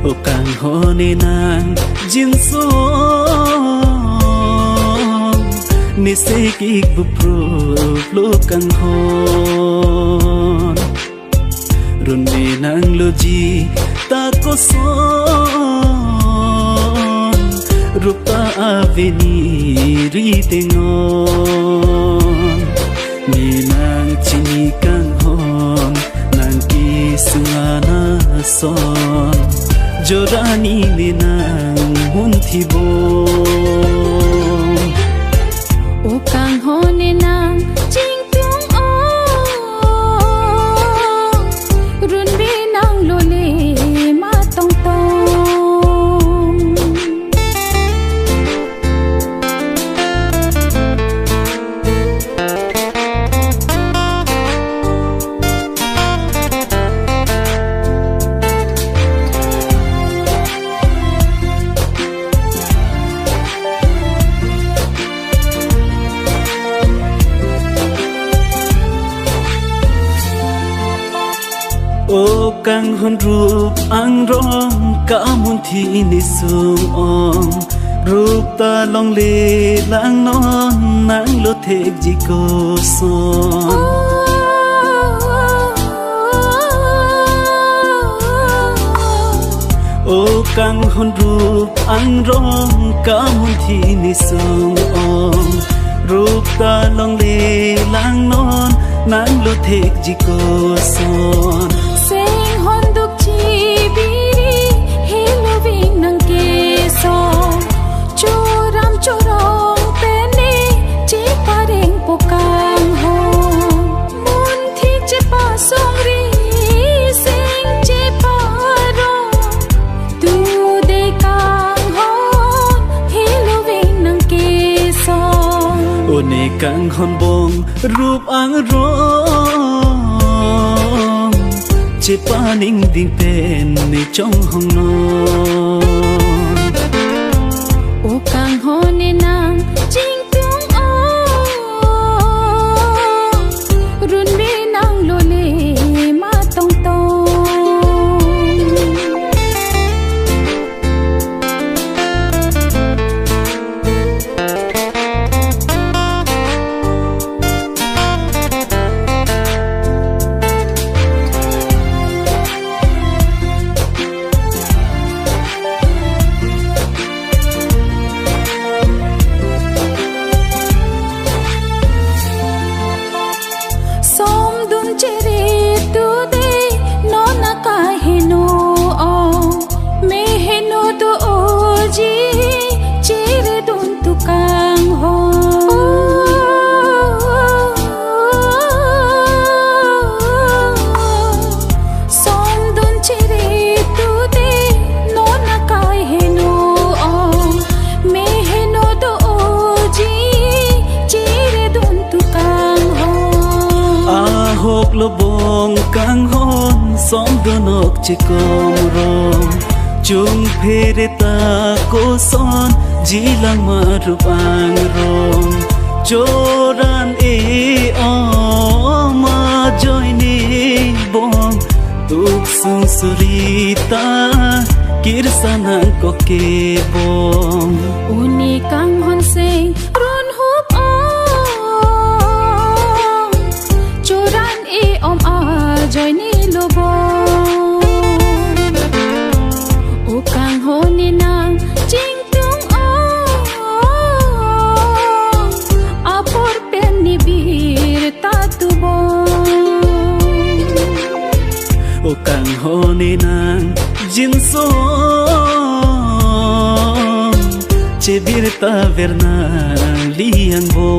o kang hone nang jin so ni se ki bu pro lo kang hon run ni nang lo ji ta ko son rupa aveni ri tengon ni nang chini kang hon nang ki sungana son jorani ni nang hun thi bo o kang hone nang ching tung o run bi nang lo le ma tong tong o kang hon rup ang rong ka mun thi ni sung om rup ta long le lang non nang lo thek ji ko son o kang hon rup ang rong ka mun thi ni sung om rup ta long le lang non nang lo thek ji ko son sing hon duk chi biri hello ving nang ke so choram chorong te ne chi pareng pokang ho mun thi che pa song ri sing che pa ro tu de kang ho hello ving nang ke so o ne kang hon bong rup ang rong che pa ning ding pen ne trong hong non o kang hone nang ching tung o run bi nang lo le ma tong tong lo bong kang hon som donok che kom rom chung phere ta ko son ji lang ma rupang rom choran e o ma joy ni bong tuk sung surita kirsana ko ke bong uni kang hon sing run hup ong choran e om a joy ni lo bong o kang hon ni nang ching tung ong apor pen ni bir ta tu bong o kang hon ni nang jin so che birta verna liang bo